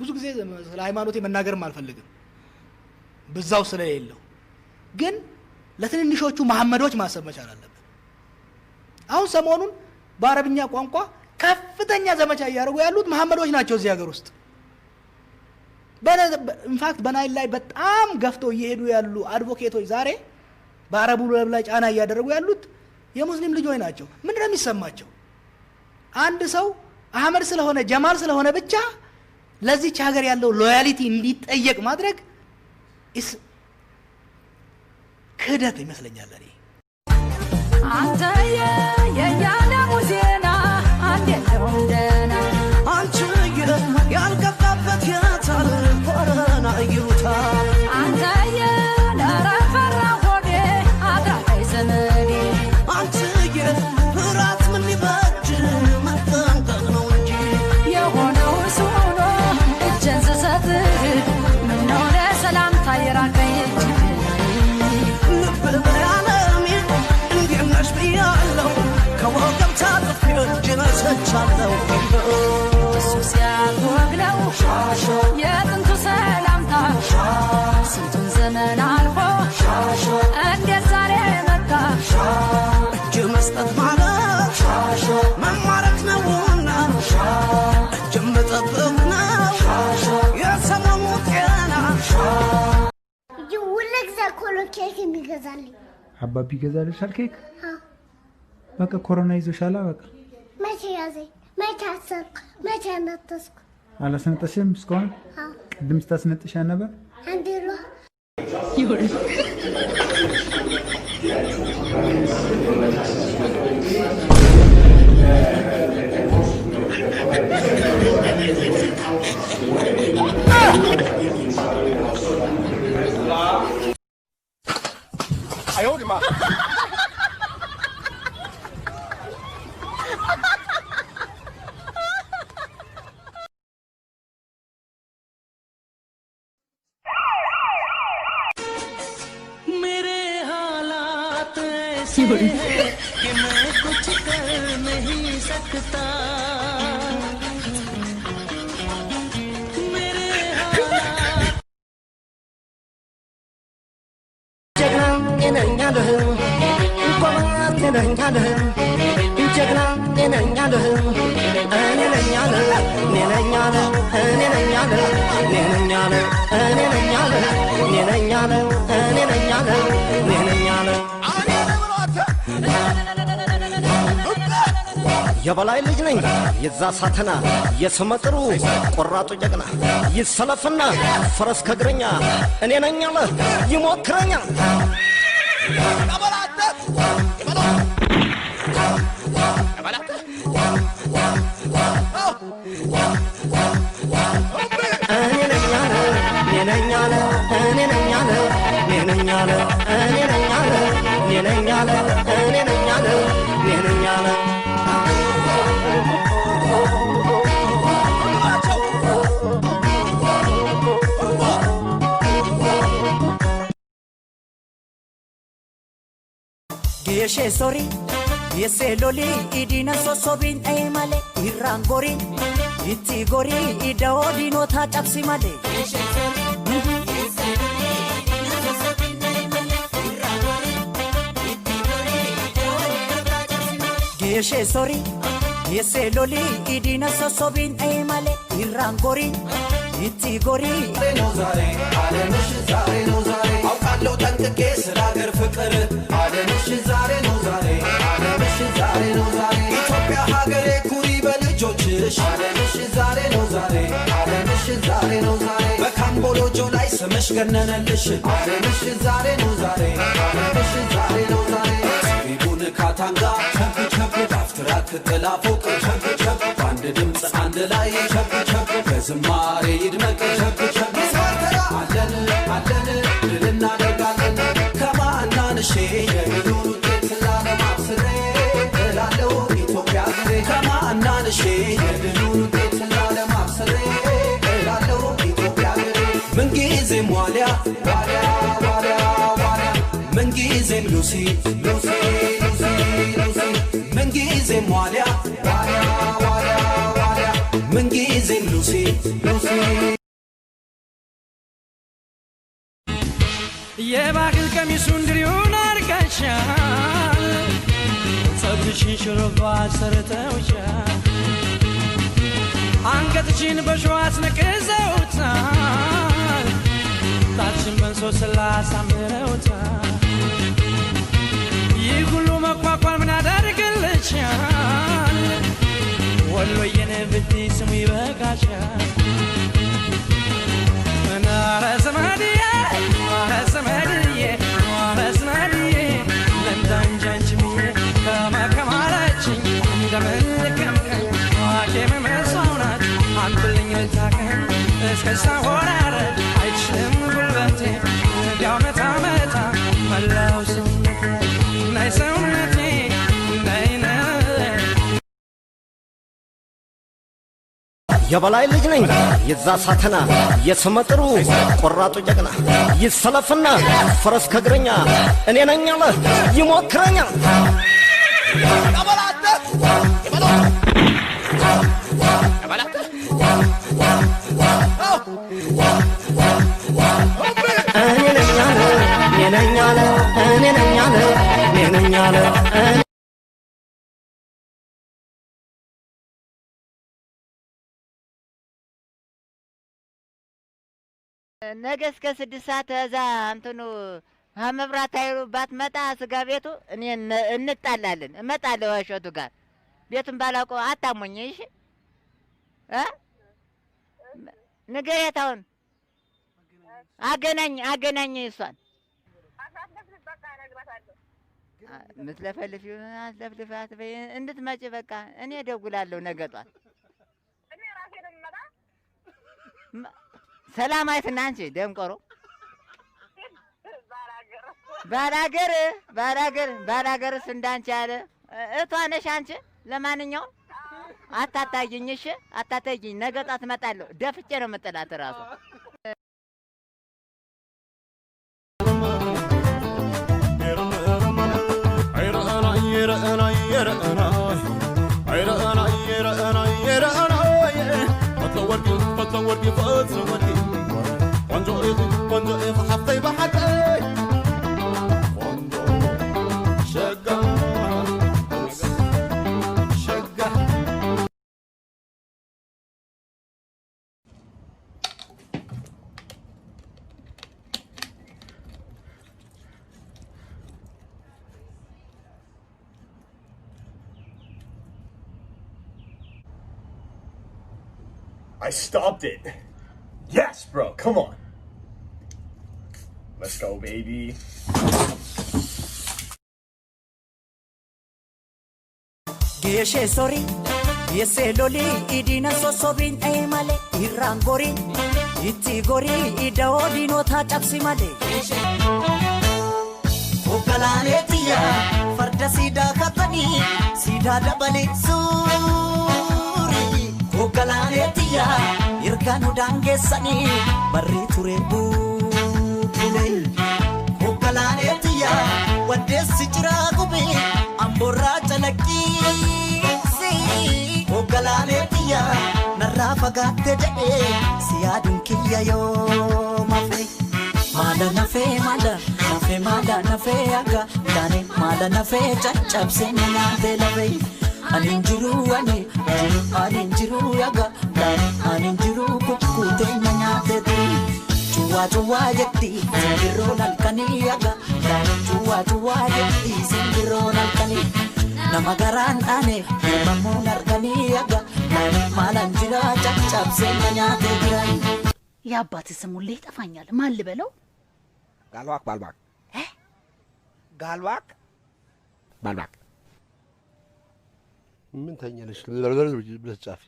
ብዙ ጊዜ ስለ ሃይማኖቴ መናገርም አልፈልግም በዛው ስለሌለው ግን ለትንንሾቹ መሐመዶች ማሰብ መቻል አለበት አሁን ሰሞኑን በአረብኛ ቋንቋ ከፍተኛ ዘመቻ ያያረጉ ያሉት መሐመዶች ናቸው እዚህ ሀገር ውስጥ ኢንፋክት በናይል ላይ በጣም ገፍተው እየሄዱ ያሉ አድቮኬቶች ዛሬ በአረቡ ላይ ጫና ያያደረጉ ያሉት የሙስሊም ልጆች ናቸው ምንድነው የሚሰማቸው አንድ ሰው አህመድ ስለሆነ ጀማል ስለሆነ ብቻ ለዚህ ሀገር ያለው ሎያሊቲ እንዲጠየቅ ማድረግ ክህደት ይመስለኛል ለኔ አንተ የያለ ሙዚና አንዴ እንደና አንቺ ያልገባበት ያታል ኮሮና ይውታ አንተ ለረፈራ ሆዴ አዳይ ዘመዴ አንቺ ፍራት ምን ይበጅ መጠንቀቅ ነው እንጂ የሆነው ሱኖ እጅን ስሰጥ ምነው ለሰላም ታየራቀኝ ሲያጎግለው የጥንቱ ሰላምታ ስንቱን ዘመን አልፎ እንዴት ዛሬ መጣ እጅ መስጠት ማለት መማረክ ነውና እጅ መጠበቅ ነው የሰሞኑ ጤና ይውለግዛ ኮሎ ኬክ የሚገዛልኝ አባቢ ይገዛልሻል ኬክ በቃ ኮሮና ይዞሻል በቃ መቼ ያዘኝ መቼ አሰርኩ መቼ ነጠስኩ አላስነጠሽም እስካሁን ቅድም ስታስነጥሻ ነበር አንዴሎ ይሁን አይወድማ कि मैं कुछ कर नहीं सकता मेरे हालात जगना ये नंगा दह कोमात ये नंगा दह जगना ये नंगा दह अने नंगा दह ने नंगा दह अने नंगा दह ने नंगा दह अने नंगा दह ने नंगा दह अने नंगा दह ने नंगा दह የበላይ ልጅ ነኝ የዛ ሳተና የስመጥሩ ቆራጡ ጀግና ይሰለፍና ፈረስ ከግረኛ እኔ ነኝ አለ ይሞክረኛ አበላተ እኔ ነኝ አለ እኔ ነኝ አለ እኔ ነኝ አለ እኔ ነኝ አለ እኔ ነኝ አለ እኔ ነኝ አለ እኔ ነኝ አለ እኔ ነኝ አለ Geshe sori, yese loli, idina sosobin ay male, irangori, iti gori, ida odino ta chapsi male. Geshe sori, yese loli, idina sosobin ay male, irangori, iti gori, ida odino ta chapsi male. Geshe sori, yese loli, idina sosobin ay male, irangori, iti gori. No zare, alemish zare no zare. አውቃለሁ ጠንቅቄ ስለ ሀገር ፍቅር አለምሽ ዛሬ ነው ዛሬ አለምሽ ዛሬ ነው ዛሬ ኢትዮጵያ ሀገሬ ኩሪ በልጆችሽ አለምሽ ዛሬ ነው ዛሬ አለምሽ ዛሬ ነው ዛሬ በካምቦሎጆ ላይ ስምሽ ገነነልሽ አለምሽ ዛሬ ነው ዛሬ አለምሽ ዛሬ ነው ዛሬ ቢቡን ካታንጋ ቸፕ ቸፕ ዳፍትራክ ጥላፎቅ ቸፕ ቸፕ በአንድ ድምፅ አንድ ላይ ቸፕ ቸፕ በዝማሬ ይድመቅ ቸፕ ቸፕ ስማርተራ አለን አለን እናደርጋለን ከማናንሼ የሚኖሩ ጤትላለ ማብስሬ እላለሁ ኢትዮጵያ ሀገሬ ከማናንሼ የሚኖሩ ጤትላለ ማብስሬ እላለሁ ኢትዮጵያ ሀገሬ ምንጊዜም ዋልያ ዋልያ ዋልያ ዋልያ ምንጊዜም ሉሲ ሉሲ ሉሲ ሉሲ ምንጊዜም ዋልያ ዋልያ ዋልያ ዋልያ ምንጊዜ amazing Lucy, Lucy. የባህል ቀሚሱን ድሪውን አርጋሻል ጸጉርሽን ሽሩባ ሰርተውሻል አንገትሽን በሸዋ አስነቅዘውታል ጣትሽን በንሶስላ አሳምረውታል ይህ ሁሉ መኳኳል ምን ያደርግልሻል ወሎዬን ብትይ ስሙ ይበቃሻል ኧረ ዘመድዬ የበላይ ልጅ ነኝ የዛ ሳተና የስመጥሩ ቆራጡ ጀግና ይሰለፍና ፈረስ ከግረኛ እኔ ነኝ አለ ይሞክረኛል ያበላተ ያበላተ እኔ ነኝ አለ እኔ ነኝ አለ እኔ ነኝ አለ እኔ ነኝ አለ ነገ እስከ 6 ሰዓት እዛ እንትኑ መብራት አይሩባት መጣ ስጋ ቤቱ እኔ እንጣላለን እመጣለሁ እሸቱ ጋር ቤቱን ባላውቀው አታሞኝ እሺ ንገሪያት አሁን አገናኝ እሷን ምትለፈልፊው አትለፍልፋት እንድትመጪ በቃ እኔ እደውላለሁ ነገ ጧት ሰላማዊት እና አንቺ ደምቆሮ ባላገርስ እንዳንቺ ያለ እቷ ነሽ አንቺ ለማንኛውም አታታይኝ እሺ አታታይኝ ነገ ጧት እመጣለሁ ደፍቼ ነው የምጥላት እራሱ I stopped it. Yes, bro, come on. Let's go, baby. Geshe sorry, yese loli idina sosobin ay male irangori itti gori idaodi no ta chapsi male okalane tiya farda sida katani sida dabale suri okalane tiya irkanu dangesani barri ture bule okalane tiya wadesi chira gube amborra chalaki okalane tiya narra fagatte jade siyadun kiya yo mafe mala nafe nafe aga dane mala nafe chapse na de lave aninjiru aninjiru aga dane aninjiru kukute na de Chua yetti singirron alkani aga dane chua yetti singirron alkani namagaran ane mamun alkani aga dane malanjira chapse na de girai ያባት ስሙ ለይጠፋኛል ማን ልበለው ጋልዋክ ባልባክ ጋልዋክ ባልባክ ምን ተኛለሽ ለለለ ብለሽ ጻፊ